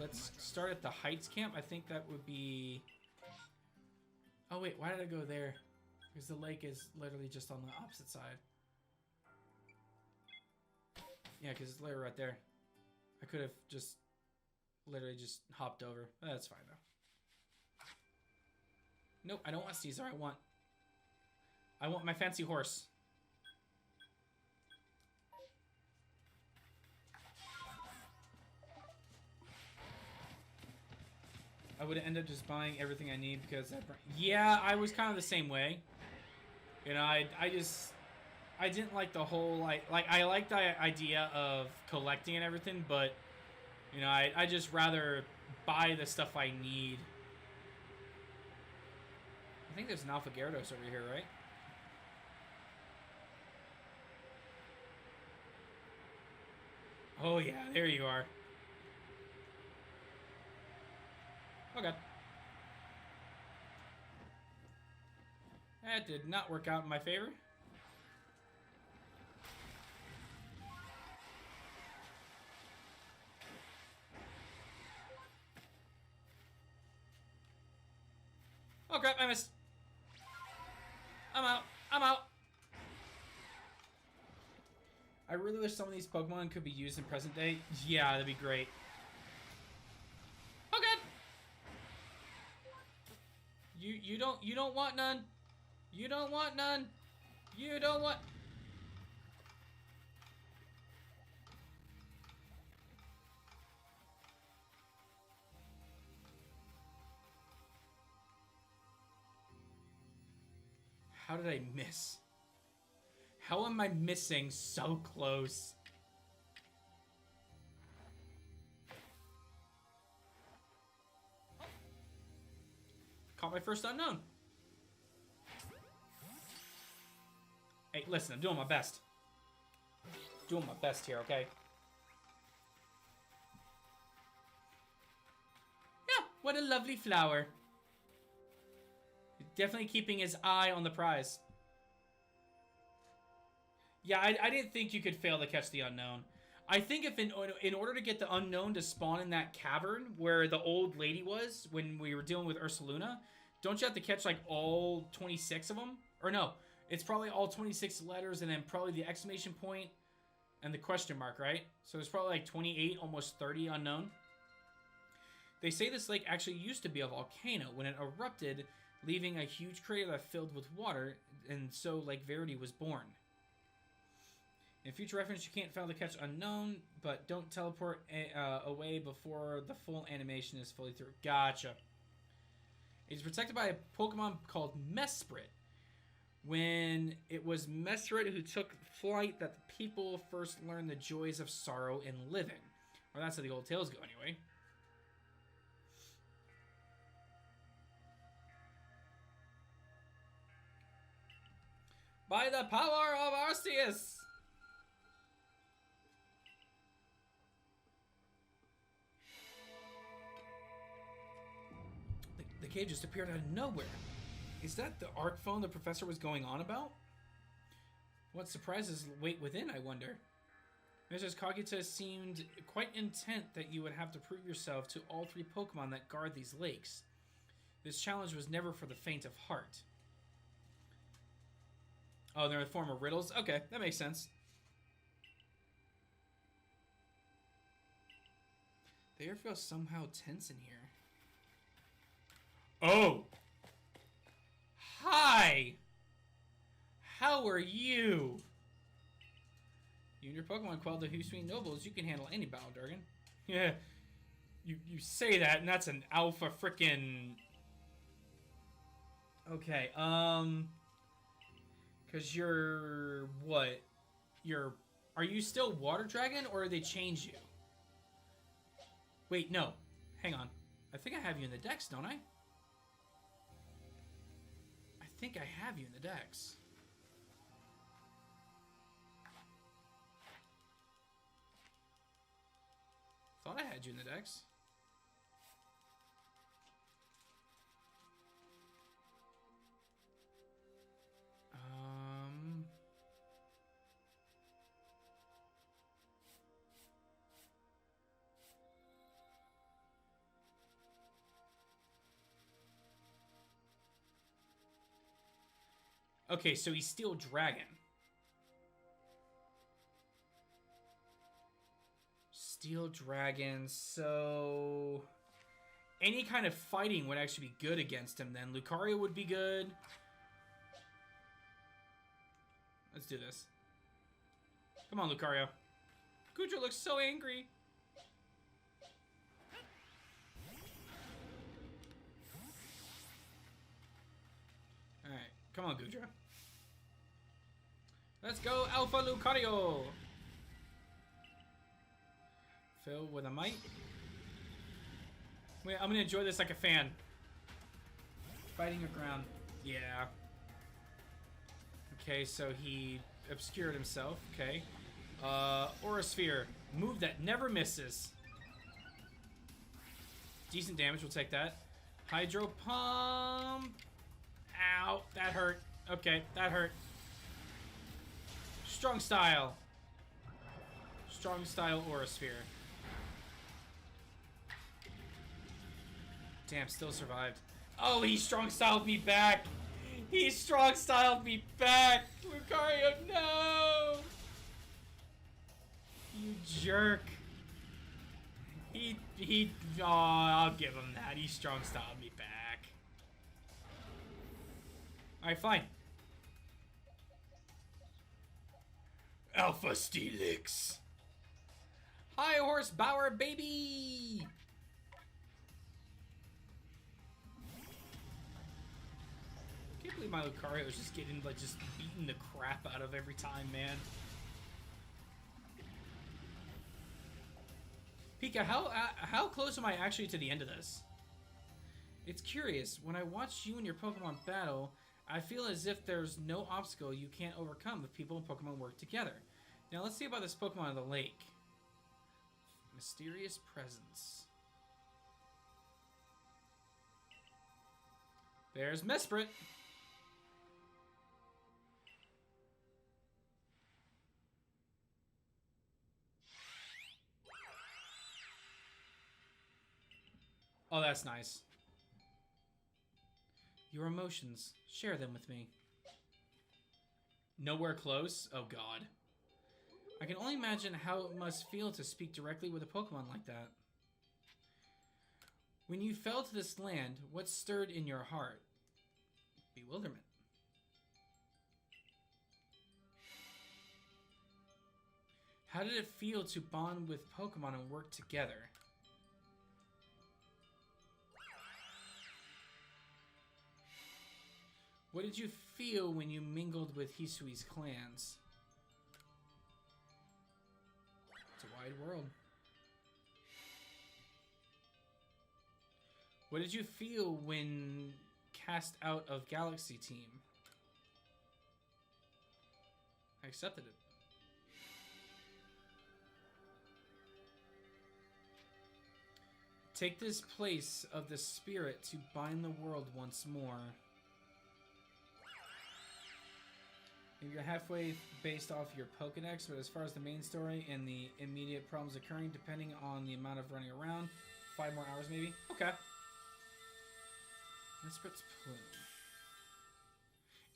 let's start at the Heights camp. I think that would be... Oh, wait, why did I go there? Because the lake is literally just on the opposite side. Yeah, because it's literally right there. I could have just literally just hopped over. That's fine, though. Nope, I don't want Caesar. I want my fancy horse. I would end up just buying everything I need because yeah, I was kind of the same way. You know, I didn't like the whole I like the idea of collecting and everything, but you know, I just rather buy the stuff I need. I think there's an Alpha Gyarados over here, right? Oh yeah, there you are. Okay. That did not work out in my favor. Oh crap, I missed. I'm out. I'm out. I really wish some of these Pokemon could be used in present day. Yeah, that'd be great. Oh god. You don't want none. You don't want none. You don't want. How did I miss? How am I missing so close? Caught my first unknown. Hey, listen, I'm doing my best. Doing my best here, okay? Yeah, what a lovely flower. Definitely keeping his eye on the prize. Yeah, I didn't think you could fail to catch the unknown. I think if in order to get the unknown to spawn in that cavern where the old lady was when we were dealing with Ursaluna, don't you have to catch like all 26 of them? Or no, it's probably all 26 letters and then probably the exclamation point and the question mark, right? So it's probably like 28, almost 30 unknown. They say this lake actually used to be a volcano when it erupted, leaving a huge crater that filled with water, and so Lake Verity was born. In future reference, you can't fail to catch unknown, but don't teleport away before the full animation is fully through. Gotcha. It is protected by a Pokemon called Mesprit. When it was Mesprit who took flight that the people first learned the joys of sorrow in living. Or that's how the old tales go anyway. By the power of Arceus! The cave just appeared out of nowhere. Is that the arc phone the professor was going on about? What surprises wait within, I wonder? Mrs. Kaguta seemed quite intent that you would have to prove yourself to all three Pokemon that guard these lakes. This challenge was never for the faint of heart. Oh, they're in the form of riddles? Okay, that makes sense. The air feels somehow tense in here. Oh! Hi! How are you? You and your Pokemon quelled the Housui Nobles. You can handle any battle, Durgan. Yeah. You say that, and that's an alpha frickin'... Okay, because you're... what? You're... Are you still Water Dragon, or did they change you? Wait, no. Hang on. I think I have you in the Dex, don't I? I think I have you in the Dex. Thought I had you in the Dex. Okay, so he's Steel Dragon. Steel Dragon, so... Any kind of fighting would actually be good against him then. Lucario would be good. Let's do this. Come on, Lucario. Goodra looks so angry. Alright, come on, Goodra. Let's go, Alpha Lucario! Fill with a might. Wait, I'm gonna enjoy this like a fan. Fighting your ground. Yeah. Okay, so he obscured himself. Okay. Aura Sphere. Move that never misses. Decent damage, we'll take that. Hydro Pump. Ow, that hurt. Okay, that hurt. Strong Style. Strong Style Aura Sphere. Damn, still survived. Oh, he strong styled me back. He strong styled me back. Lucario, no. You jerk. Oh, I'll give him that. He strong styled me back. Alright, fine. Alpha Steelix. High horsepower, baby. I can't believe my Lucario is just getting, like, just beating the crap out of every time, man. Pika, how close am I actually to the end of this? It's curious. When I watch you and your Pokemon battle, I feel as if there's no obstacle you can't overcome if people and Pokemon work together. Now, let's see about this Pokemon in the lake. Mysterious presence. There's Mesprit. Oh, that's nice. Your emotions. Share them with me. Nowhere close? Oh, God. I can only imagine how it must feel to speak directly with a Pokemon like that. When you fell to this land, what stirred in your heart? Bewilderment. How did it feel to bond with Pokemon and work together? What did you feel when you mingled with Hisui's clans? It's a wide world. What did you feel when cast out of Galaxy Team? I accepted it. Take this place of the spirit to bind the world once more. You're halfway based off your Pokedex, but as far as the main story and the immediate problems occurring, depending on the amount of running around, 5 more hours maybe. Okay. Mesprit's Plume.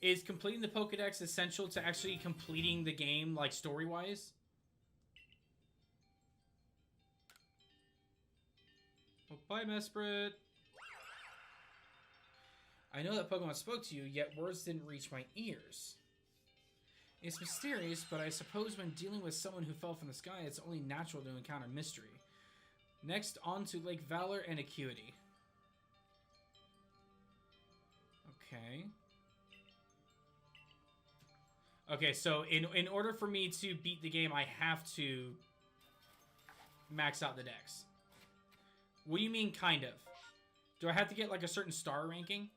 Is completing the Pokedex essential to actually completing the game, like story-wise? Oh, bye, Mesprit. I know that Pokemon spoke to you, yet words didn't reach my ears. It's mysterious, but I suppose when dealing with someone who fell from the sky, it's only natural to encounter mystery. Next, on to Lake Valor and Acuity. Okay. Okay, so in order for me to beat the game, I have to max out the dex. What do you mean, kind of? Do I have to get, like, a certain star ranking?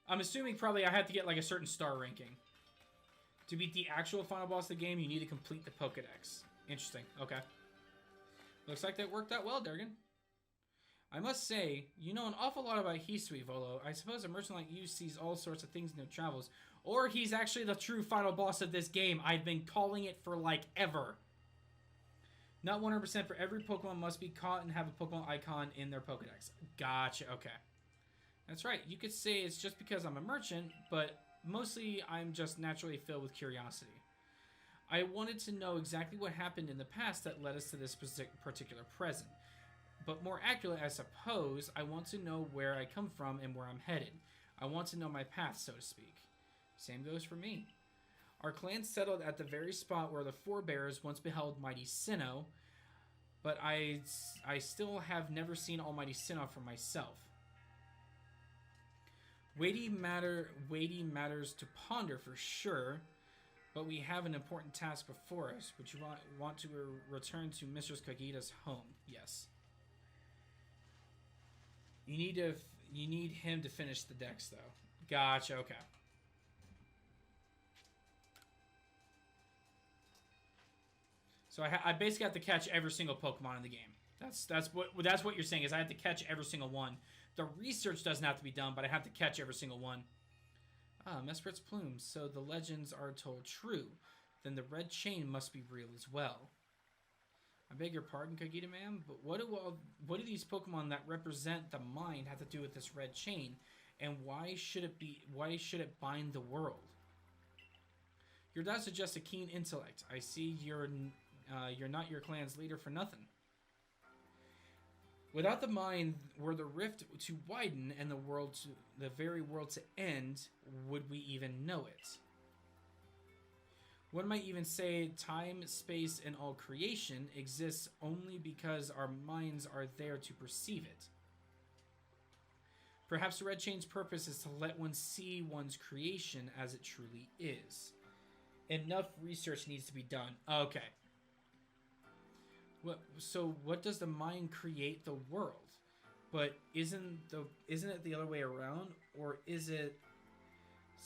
I'm assuming probably I have to get, like, a certain star ranking. To beat the actual final boss of the game, you need to complete the Pokedex. Interesting. Okay. Looks like that worked out well, Durgan. I must say, you know an awful lot about Hisui, Volo. I suppose a merchant like you sees all sorts of things in their travels. Or he's actually the true final boss of this game. I've been calling it for, like, ever. Not 100% for every Pokemon must be caught and have a Pokemon icon in their Pokedex. Gotcha. Okay. That's right. You could say it's just because I'm a merchant, but mostly I'm just naturally filled with curiosity. I wanted to know exactly what happened in the past that led us to this particular present. But more accurately, I suppose, I want to know where I come from and where I'm headed. I want to know my path, so to speak. Same goes for me. Our clan settled at the very spot where the forebears once beheld Mighty Sinnoh, but I still have never seen Almighty Sinnoh for myself. Weighty matters to ponder for sure, but we have an important task before us. Would you want to return to Mistress Kagita's home? Yes. You need him to finish the dex, though. Gotcha. Okay. So I basically have to catch every single Pokemon in the game. That's what you're saying is I have to catch every single one. The research doesn't have to be done, but I have to catch every single one. Ah, Mesprit's plumes. So the legends are told true. Then the red chain must be real as well. I beg your pardon, Kagita ma'am, but what do these Pokemon that represent the mind have to do with this red chain, and why should it bind the world? Your dad suggests a keen intellect. I see you're not your clan's leader for nothing. Without the mind, were the rift to widen and the very world to end, would we even know it? One might even say time, space, and all creation exists only because our minds are there to perceive it. Perhaps the red chain's purpose is to let one see one's creation as it truly is. Enough research needs to be done. Okay. So what does the mind create the world? But isn't it the other way around? Or is it...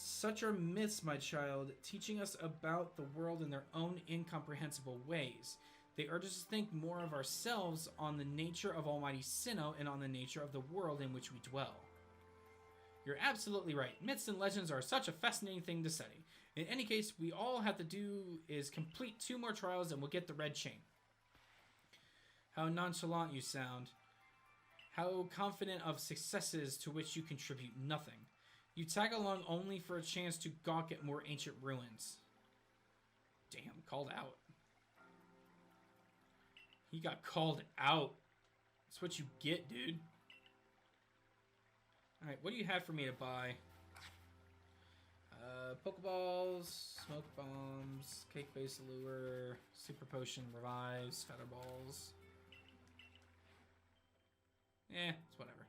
Such are myths, my child, teaching us about the world in their own incomprehensible ways. They urge us to think more of ourselves on the nature of Almighty Sinnoh and on the nature of the world in which we dwell. You're absolutely right. Myths and legends are such a fascinating thing to study. In any case, we all have to do is complete 2 more trials and we'll get the red chain. How nonchalant you sound. How confident of successes to which you contribute nothing. You tag along only for a chance to gawk at more ancient ruins. Damn, called out. He got called out. That's what you get, dude. Alright, what do you have for me to buy? Pokeballs, smoke bombs, cake-based lure, super potion, revives, feather balls. It's whatever.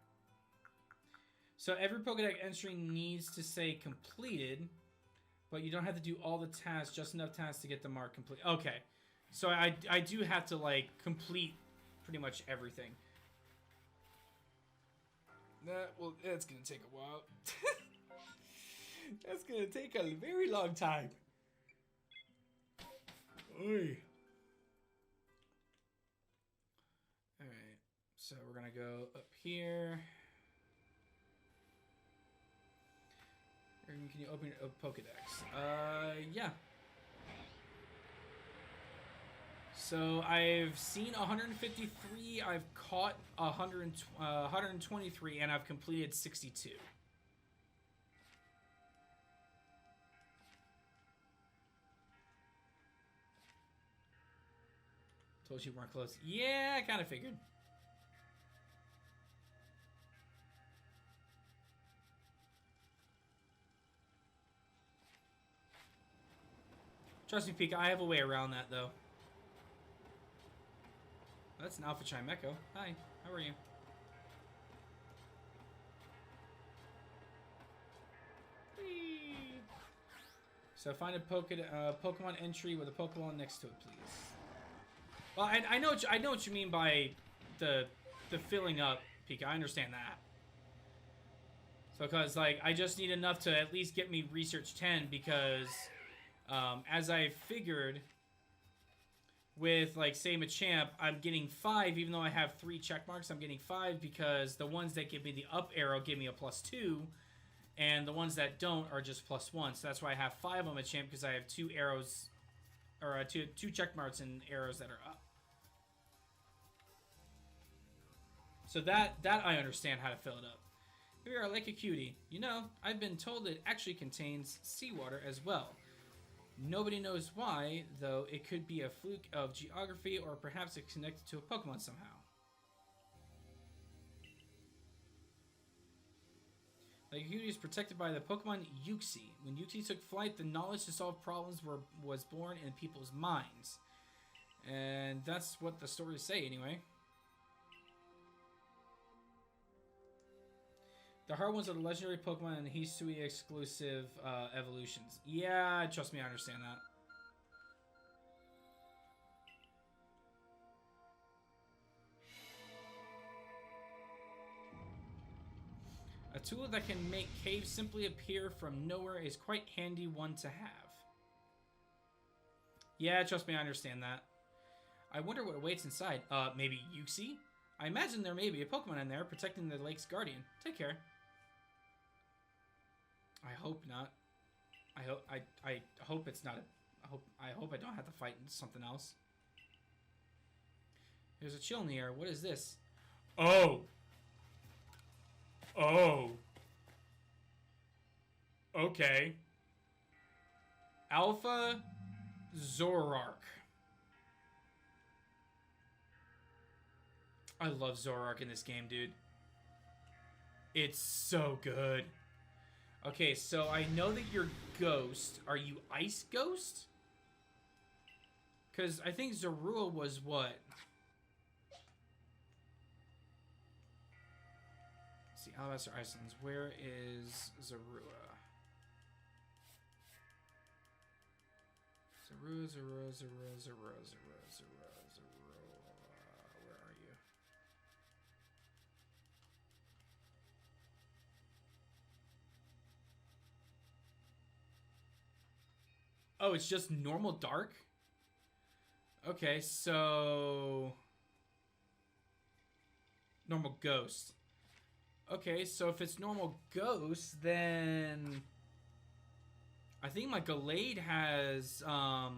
So every Pokédex entry needs to say completed, but you don't have to do all the tasks, just enough tasks to get the mark complete. Okay. So I do have to, like, complete pretty much everything. That's going to take a while. That's going to take a very long time. Oy. Alright. So we're going to go up here. Can you open a Pokedex? Yeah. So I've seen 153, I've caught 123, and I've completed 62. Told you weren't close. Yeah, I kind of figured. Trust me, Pika, I have a way around that, though. That's an Alpha Chimecho. Hi, how are you? Whee! So find a Pokemon entry with a Pokemon next to it, please. Well, I know what you mean by the filling up, Pika. I understand that. So, because, like, I just need enough to at least get me Research 10, because... as I figured, with, like, say, Machamp, I'm getting 5, even though I have 3 check marks. I'm getting 5 because the ones that give me the up arrow give me a +2, and the ones that don't are just +1. So that's why I have 5 on Machamp, because I have 2 arrows, or 2 check marks and arrows that are up. So that I understand how to fill it up. We are like a cutie. You know, I've been told it actually contains seawater as well. Nobody knows why, though it could be a fluke of geography or perhaps it's connected to a Pokemon somehow. Like Cutie is protected by the Pokemon Uxie. When Uxie took flight, the knowledge to solve problems was born in people's minds. And that's what the stories say, anyway. The hard ones are the legendary Pokemon and Hisui exclusive evolutions. Yeah, trust me, I understand that. A tool that can make caves simply appear from nowhere is quite handy one to have. Yeah, trust me, I understand that. I wonder what awaits inside. Maybe Uxie? I imagine there may be a Pokemon in there protecting the lake's guardian. Take care. I hope not. I hope it's not I hope I don't have to fight something else. There's a chill in the air. What is this? Oh. Oh. Okay. Alpha Zoroark. I love Zoroark in this game, dude. It's so good. Okay, so I know that you're Ghost. Are you Ice Ghost? Because I think Zorua was what? Let's see, Alabaster Icelands. Where is Zorua? Zorua. Where are you? Oh, it's just normal dark? Okay, so... normal ghost. Okay, so if it's normal ghost, then... I think my Gallade has, I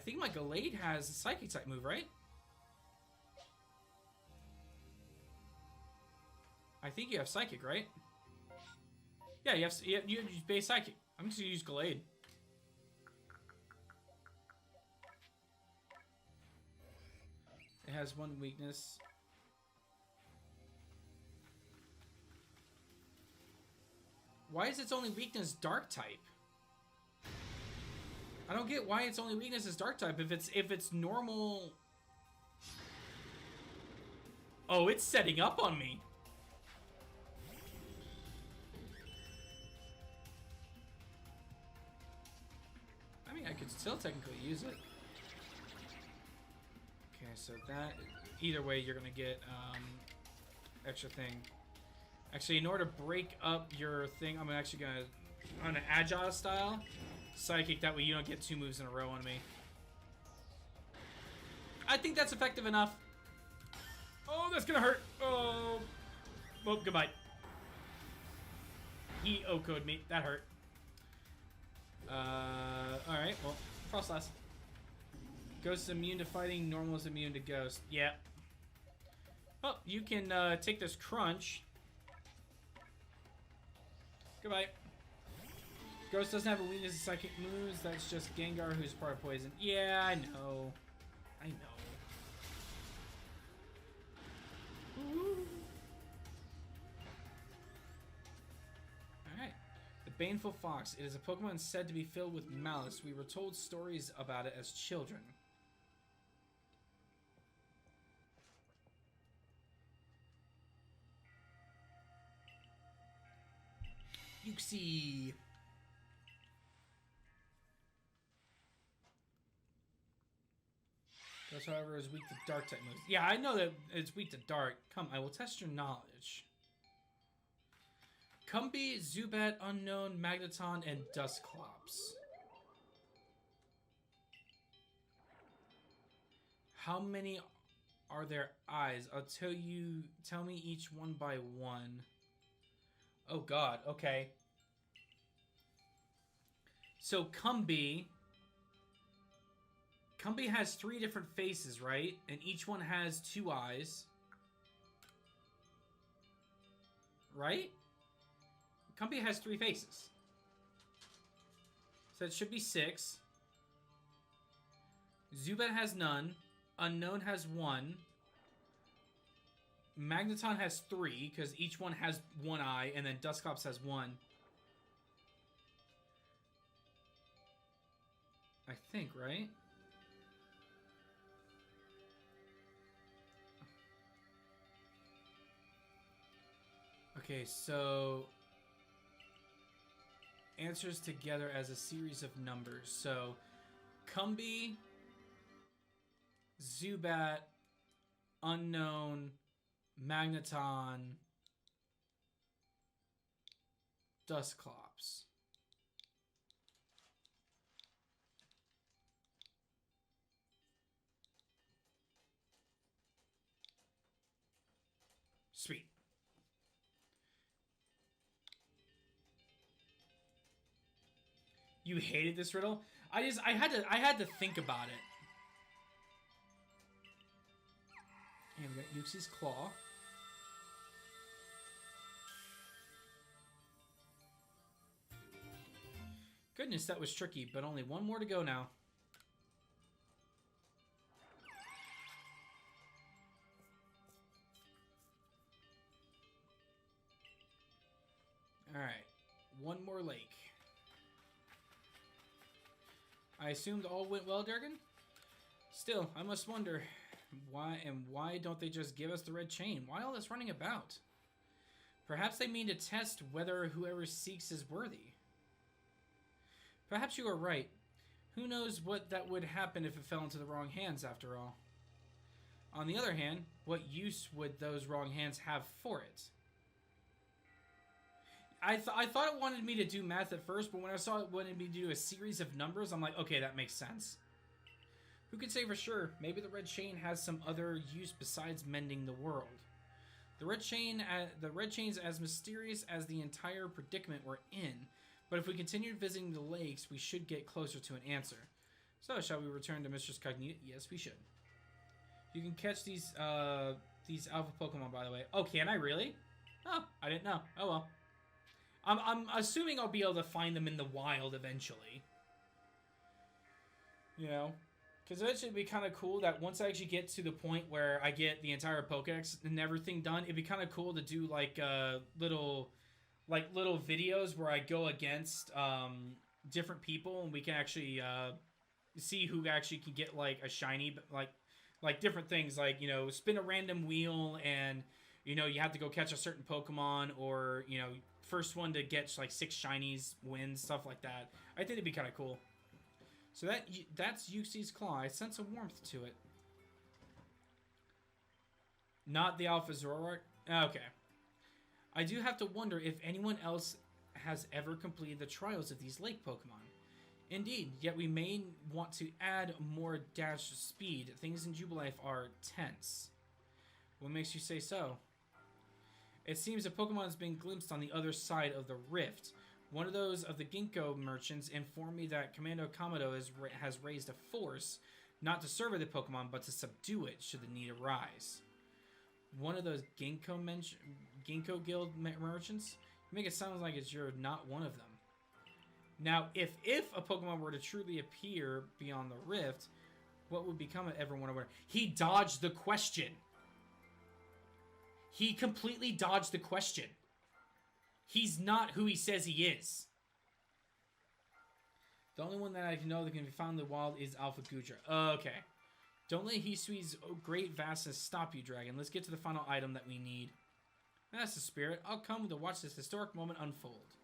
think my Gallade has a Psychic type move, right? I think you have Psychic, right? Yeah, you use base Psychic. I'm just gonna use Gallade. It has one weakness. Why is its only weakness Dark type? I don't get why its only weakness is Dark type if it's normal. Oh, it's setting up on me. I mean, I could still technically use it. Okay, so that either way you're gonna get extra thing. Actually, in order to break up your thing, I'm actually gonna, on an agile style, Psychic, that way you don't get 2 moves in a row on me. I think that's effective enough. Oh, that's gonna hurt. Oh, well, goodbye. He OHKO'd me. That hurt. Alright, well, Frostlass. Ghost is immune to fighting, normal is immune to ghost. Yeah. Oh, you can take this crunch. Goodbye. Ghost doesn't have a weakness to psychic moves. That's just Gengar, who's part of poison. Yeah, I know. I know. Alright. The Baneful Fox. It is a Pokemon said to be filled with malice. We were told stories about it as children. Uxie. Ghost, however, is weak to dark type moves. Yeah, I know that it's weak to dark. Come, I will test your knowledge. Cumby, Zubat, Unknown, Magneton, and Dusclops. How many are there eyes? I'll tell you. Tell me each one by one. Oh God. Okay. So Cumby has 3 different faces, right? And each one has 2 eyes. right? Combi has 3 faces. So it should be 6. Zubat has none. Unknown has 1. Magneton has 3, because each one has 1 eye, and then Dusclops has 1. I think, right? Okay, so answers together as a series of numbers. So Combi, Zubat, Unknown, Magneton, Dusclops. Sweet. You hated this riddle? I had to think about it. And we got Uxie's Claw. Goodness, that was tricky, but only one more to go now. Alright, one more lake. I assumed all went well, Dragon? Still, I must wonder, why don't they just give us the red chain? Why all this running about? Perhaps they mean to test whether whoever seeks is worthy. Perhaps you are right. Who knows what that would happen if it fell into the wrong hands, after all? On the other hand, what use would those wrong hands have for it? I thought it wanted me to do math at first, but when I saw it wanted me to do a series of numbers, I'm like, okay, that makes sense. Who can say for sure? Maybe the red chain has some other use besides mending the world. The red chain's as mysterious as the entire predicament we're in. But if we continue visiting the lakes, we should get closer to an answer. So, shall we return to Mistress Cognita? Yes, we should. You can catch these alpha Pokemon, by the way. Oh, can I really? Oh, I didn't know. Oh well. I'm assuming I'll be able to find them in the wild eventually. You know? Because eventually it'd be kind of cool that once I actually get to the point where I get the entire Pokedex and everything done, it'd be kind of cool to do like little videos where I go against different people and we can actually see who actually can get like a shiny, like different things, like, you know, spin a random wheel and, you know, you have to go catch a certain Pokemon, or, you know, first one to get like 6 shinies wins, stuff like that. I think it'd be kind of cool. So that's Uxie's Claw. I sense a warmth to it. Not the Alpha Zoroark? Okay. I do have to wonder if anyone else has ever completed the trials of these lake Pokemon. Indeed, yet we may want to add more dash speed. Things in Jubilife are tense. What makes you say so? It seems a Pokemon is being glimpsed on the other side of the rift. One of those of the Ginkgo merchants informed me that Commando Kamado has raised a force, not to survey the Pokemon, but to subdue it should the need arise. One of those Ginkgo Guild merchants? You make it sound like you're not one of them. Now, if a Pokemon were to truly appear beyond the rift, what would become of everyone aware? He dodged the question. He completely dodged the question. He's not who he says he is. The only one that I know that can be found in the wild is Alpha Gudra. Okay. Don't let Hisui's great vastness stop you, Dragon. Let's get to the final item that we need. That's the spirit. I'll come to watch this historic moment unfold.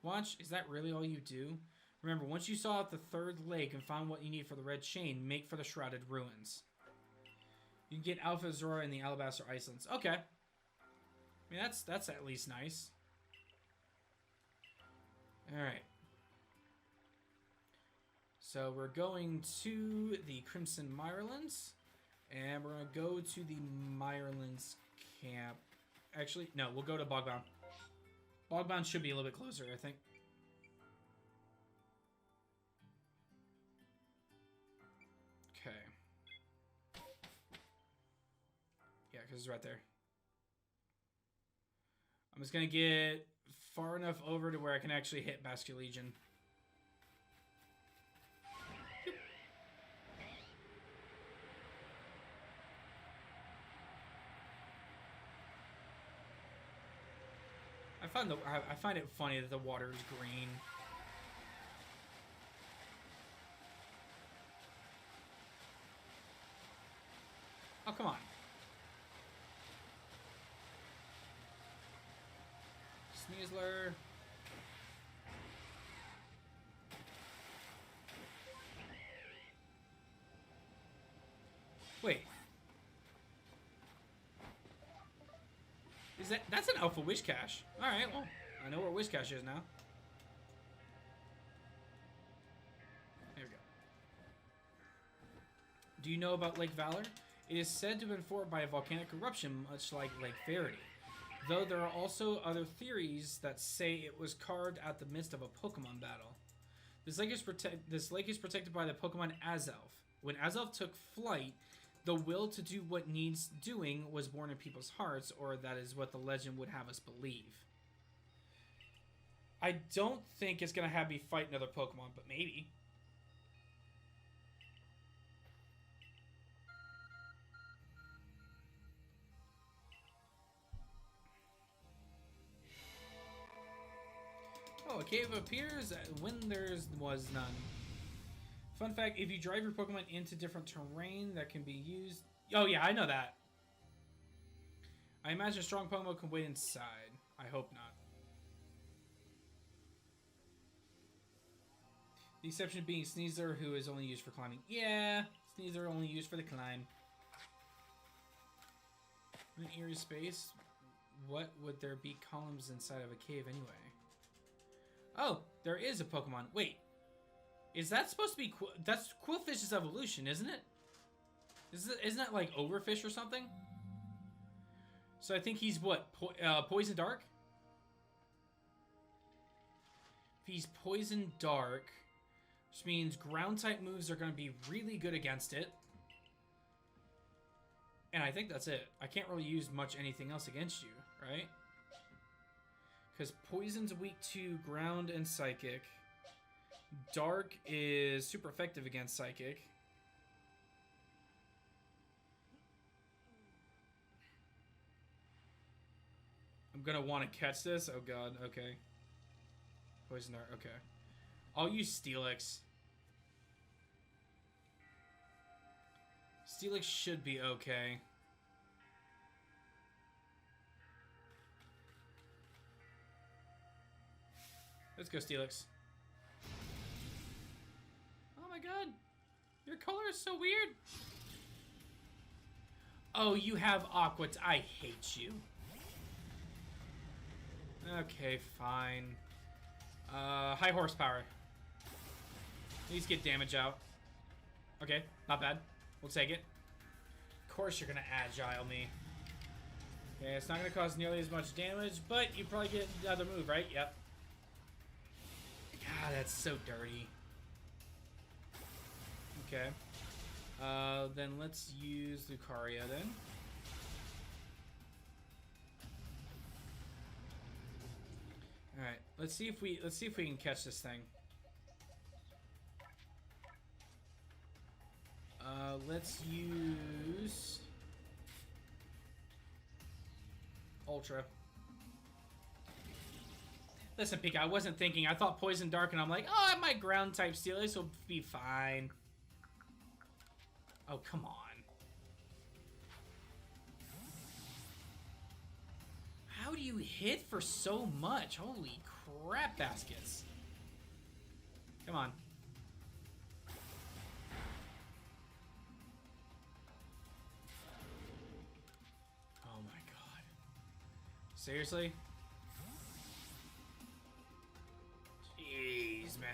Watch, is that really all you do? Remember, once you saw out the 3rd lake and found what you need for the red chain, make for the Shrouded Ruins. You can get Alpha Zora in the Alabaster Icelands. Okay. I mean, that's at least nice. Alright. So we're going to the Crimson Mirelands. And we're going to go to the Mirelands camp. Actually, no, we'll go to Bogbound. Bogbound should be a little bit closer, I think. Okay. Yeah, because it's right there. I'm just gonna get far enough over to where I can actually hit Basculegion. I find it funny that the water is green. Oh, come on. Sneasler. Wait. That's an Alpha Wishcash. Alright, well, I know where Wishcash is now. There we go. Do you know about Lake Valor? It is said to have been formed by a volcanic eruption, much like Lake Verity. Though there are also other theories that say it was carved at the midst of a Pokemon battle. This lake is protected by the Pokemon Azelf. When Azelf took flight, the will to do what needs doing was born in people's hearts, or that is what the legend would have us believe. I don't think it's going to have me fight another Pokemon, but maybe. Oh, a cave appears when there was none. Fun fact, if you drive your Pokemon into different terrain that can be used... Oh yeah, I know that. I imagine a strong Pokemon can wait inside. I hope not. The exception being Sneasler, who is only used for climbing. Yeah, Sneasler only used for the climb. In an eerie space, what would there be columns inside of a cave anyway? Oh, there is a Pokemon. Wait. Is that supposed to be... That's Quillfish's evolution, isn't it? Isn't that like Overfish or something? So I think he's what? Poison Dark? If he's Poison Dark, which means ground-type moves are going to be really good against it. And I think that's it. I can't really use much anything else against you, right? Because Poison's weak to Ground and Psychic. Dark is super effective against Psychic. I'm going to want to catch this. Oh, God. Okay. Poison Dart. Okay. I'll use Steelix. Steelix should be okay. Let's go, Steelix. Oh my god. Your color is so weird. Oh, you have Aqua. I hate you. Okay, fine. High horsepower. Please get damage out. Okay, not bad. We'll take it. Of course you're gonna Agile me. Okay, it's not gonna cause nearly as much damage, but you probably get another move, right? Yep. God, that's so dirty. Okay. Then let's use Lucaria then. All right, let's see if we can catch this thing. Let's use Ultra. Listen, Pika, I wasn't thinking. I thought Poison Dark, and I'm like, oh, my ground type Steelix will be fine. Oh, come on. How do you hit for so much? Holy crap baskets. Come on. Oh my god. Seriously? Jeez, man.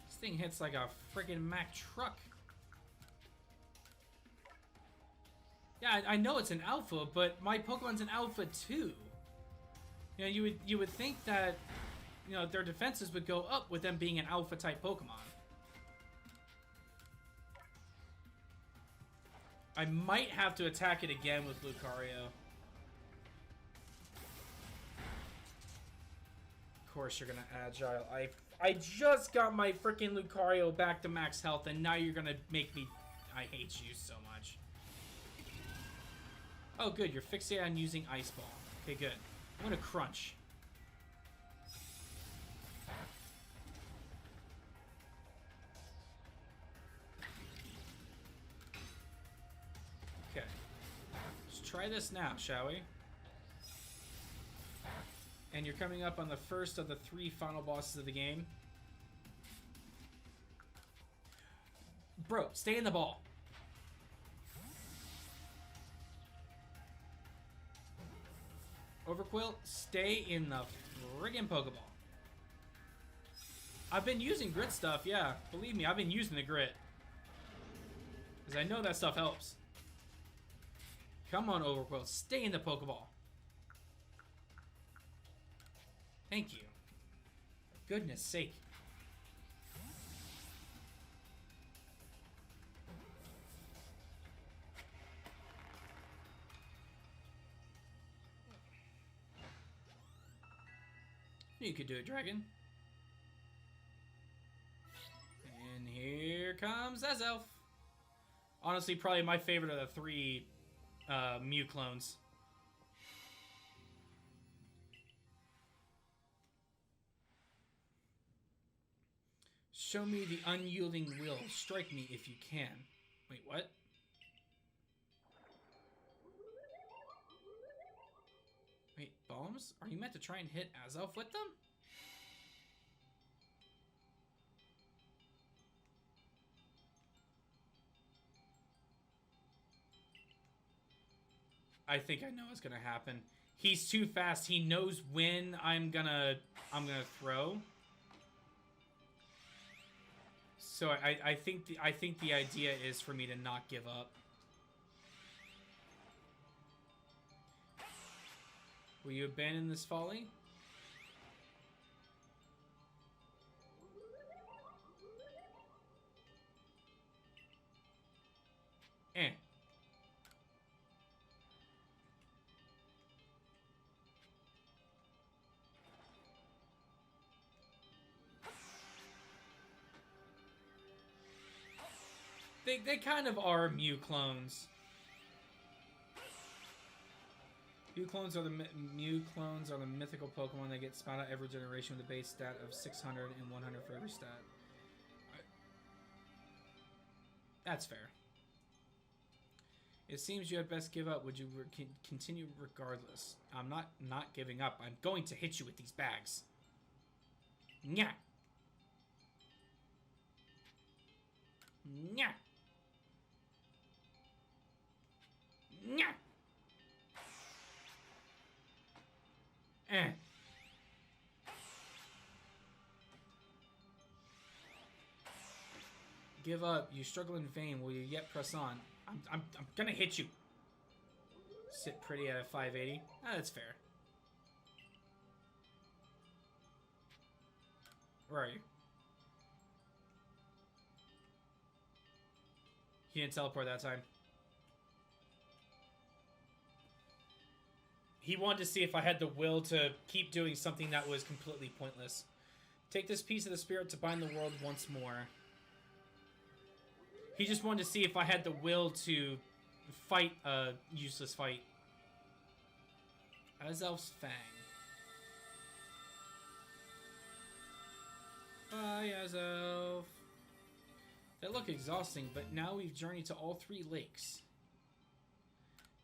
This thing hits like a friggin' Mack truck. Yeah, I know it's an alpha, but my Pokemon's an alpha too. You know, you would think that, you know, their defenses would go up with them being an alpha type Pokemon. I might have to attack it again with Lucario. Of course you're gonna Agile. I just got my freaking Lucario back to max health, and now you're gonna make me... I hate you so much. Oh, good. You're fixated on using Ice Ball. Okay, good. I'm gonna Crunch. Okay. Let's try this now, shall we? And you're coming up on the first of the 3 final bosses of the game. Bro, stay in the ball. Overquill, stay in the friggin' Pokeball. I've been using grit stuff, yeah. Believe me, I've been using the grit. Because I know that stuff helps. Come on, Overquill, stay in the Pokeball. Thank you. For goodness sake. You could do it, Dragon. And here comes Azelf. Honestly, probably my favorite of the 3 Mew clones. Show me the unyielding will. Strike me if you can. Wait, what? Wait, bombs? Are you meant to try and hit Azelf with them? I think I know what's gonna happen. He's too fast. He knows when I'm gonna throw. So I think the idea is for me to not give up. Will you abandon this folly? Eh. They kind of are Mew clones. Mew clones are the mythical Pokemon that get spawned out every generation with a base stat of 600 and 100 for every stat. That's fair. It seems you had best give up. Would you continue regardless? I'm not giving up. I'm going to hit you with these bags. Nya. Nya. Nya. Eh. Give up. You struggle in vain. Will you yet press on? I'm gonna hit you. Sit pretty at a 580. Ah, that's fair. Where are you? He didn't teleport that time. He wanted to see if I had the will to keep doing something that was completely pointless. Take this piece of the spirit to bind the world once more. He just wanted to see if I had the will to fight a useless fight. Azelf's Fang. Bye, Azelf. They look exhausting, but now we've journeyed to all 3 lakes.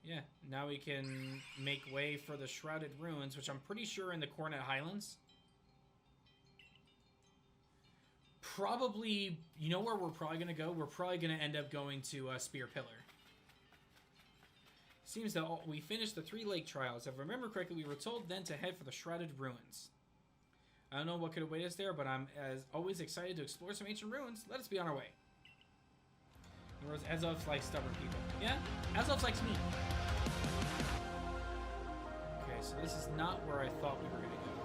Yeah, now we can make way for the Shrouded Ruins, which I'm pretty sure are in the Coronet Highlands. Probably, you know where we're probably going to go? We're probably going to end up going to Spear Pillar. Seems that we finished the 3 lake trials. If I remember correctly, we were told then to head for the Shrouded Ruins. I don't know what could await us there, but I'm as always excited to explore some ancient ruins. Let us be on our way. Whereas Azelf likes stubborn people. Yeah? Azelf likes me. Okay, so this is not where I thought we were going to go.